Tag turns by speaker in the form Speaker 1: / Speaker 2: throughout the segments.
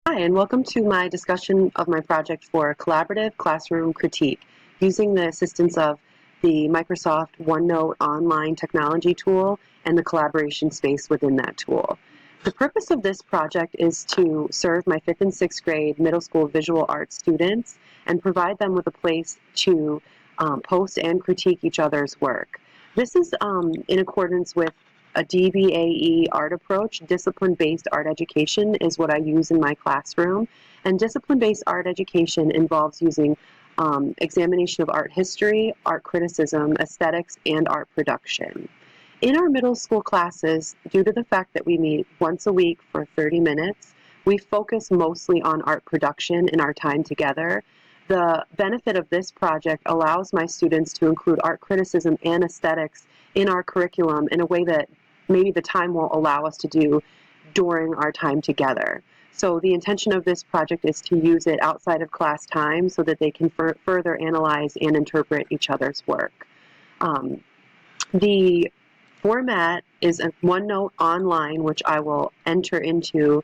Speaker 1: Hi, and welcome to my discussion of my project for collaborative classroom critique using the assistance of the Microsoft OneNote online technology tool and the collaboration space within that tool. The purpose of this project is to serve my 5th and 6th grade middle school visual arts students and provide them with a place to post and critique each other's work. This is in accordance with a DBAE art approach. Discipline-based art education is what I use in my classroom. And discipline-based art education involves using examination of art history, art criticism, aesthetics, and art production. In our middle school classes, due to the fact that we meet once a week for 30 minutes, we focus mostly on art production in our time together. The benefit of this project allows my students to include art criticism and aesthetics in our curriculum in a way that maybe the time won't allow us to do during our time together. So the intention of this project is to use it outside of class time so that they can further analyze and interpret each other's work. The format is a OneNote online, which I will enter into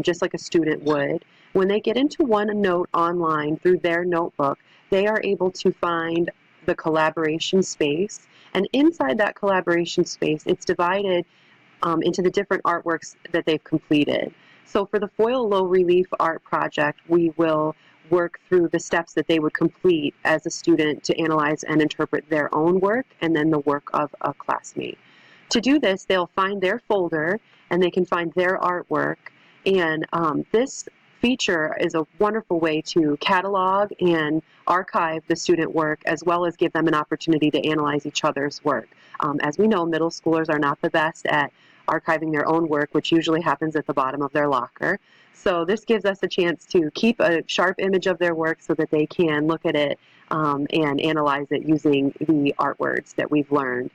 Speaker 1: just like a student would. When they get into OneNote online through their notebook, they are able to find the collaboration space. And inside that collaboration space, it's divided into the different artworks that they've completed. So for the foil low relief art project, we will work through the steps that they would complete as a student to analyze and interpret their own work and then the work of a classmate. To do this, they'll find their folder and they can find their artwork. And this feature is a wonderful way to catalog and archive the student work as well as give them an opportunity to analyze each other's work. As we know, middle schoolers are not the best at archiving their own work, which usually happens at the bottom of their locker. So this gives us a chance to keep a sharp image of their work so that they can look at it and analyze it using the art words that we've learned.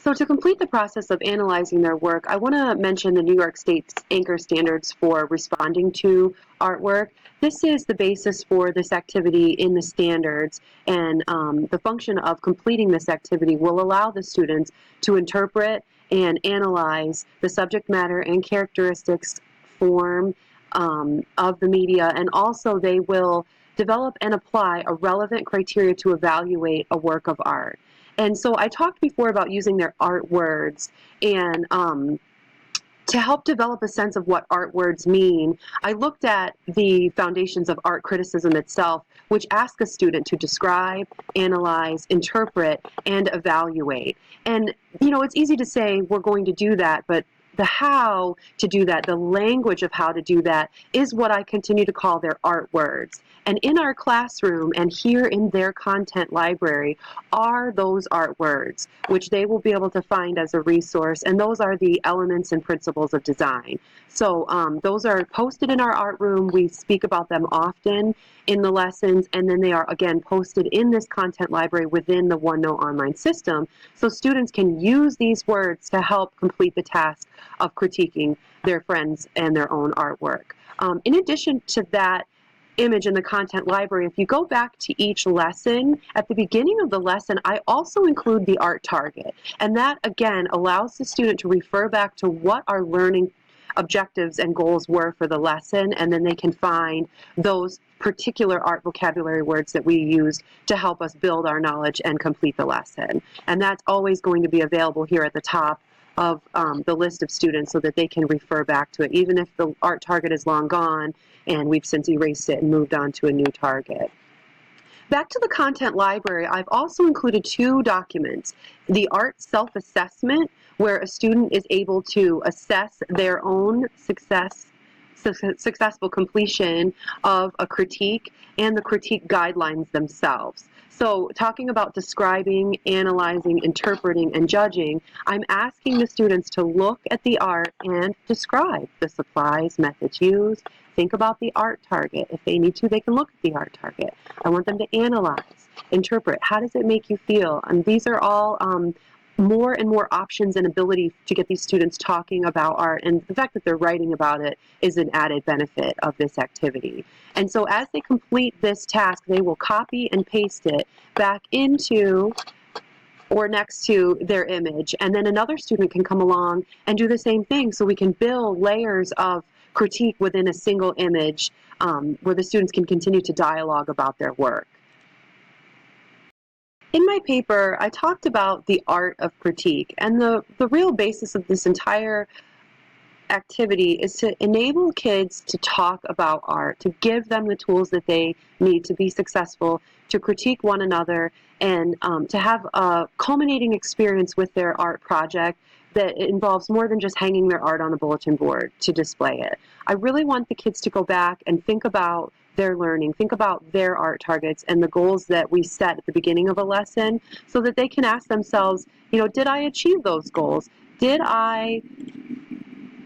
Speaker 1: So to complete the process of analyzing their work, I want to mention the New York State's anchor standards for responding to artwork. This is the basis for this activity in the standards, and the function of completing this activity will allow the students to interpret and analyze the subject matter and characteristics, form of the media, and also they will develop and apply a relevant criteria to evaluate a work of art. And so I talked before about using their art words, and to help develop a sense of what art words mean, I looked at the foundations of art criticism itself, which ask a student to describe, analyze, interpret, and evaluate. And, you know, it's easy to say we're going to do that, but the how to do that, the language of how to do that, is what I continue to call their art words. And in our classroom and here in their content library are those art words, which they will be able to find as a resource, and those are the elements and principles of design. So those are posted in our art room. We speak about them often in the lessons, and then they are, again, posted in this content library within the OneNote online system, so students can use these words to help complete the task of critiquing their friends and their own artwork. In addition to that image in the content library, if you go back to each lesson, at the beginning of the lesson, I also include the art target. And that, again, allows the student to refer back to what our learning objectives and goals were for the lesson, and then they can find those particular art vocabulary words that we use to help us build our knowledge and complete the lesson. And that's always going to be available here at the top of the list of students so that they can refer back to it, even if the art target is long gone and we've since erased it and moved on to a new target. Back to the content library, I've also included 2 documents. The art self-assessment, where a student is able to assess their own successful completion of a critique, and the critique guidelines themselves. So talking about describing, analyzing, interpreting, and judging, I'm asking the students to look at the art and describe the supplies, methods used. Think about the art target. If they need to, they can look at the art target. I want them to analyze, interpret. How does it make you feel? And these are all more and more options and ability to get these students talking about art, and the fact that they're writing about it is an added benefit of this activity. And so as they complete this task, they will copy and paste it back into or next to their image, and then another student can come along and do the same thing, so we can build layers of critique within a single image where the students can continue to dialogue about their work. In my paper, I talked about the art of critique, and the real basis of this entire activity is to enable kids to talk about art, to give them the tools that they need to be successful, to critique one another, and to have a culminating experience with their art project that involves more than just hanging their art on a bulletin board to display it. I really want the kids to go back and think about their learning, think about their art targets and the goals that we set at the beginning of a lesson, so that they can ask themselves, you know, did I achieve those goals? Did I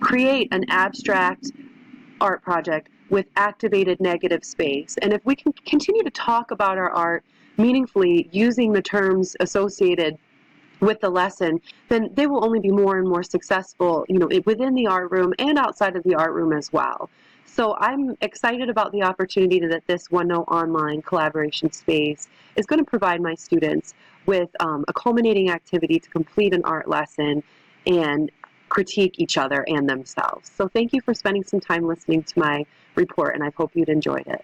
Speaker 1: create an abstract art project with activated negative space? And if we can continue to talk about our art meaningfully using the terms associated with the lesson, then they will only be more and more successful, you know, within the art room and outside of the art room as well. So I'm excited about the opportunity that this OneNote online collaboration space is going to provide my students with a culminating activity to complete an art lesson and critique each other and themselves. So thank you for spending some time listening to my report, and I hope you'd enjoyed it.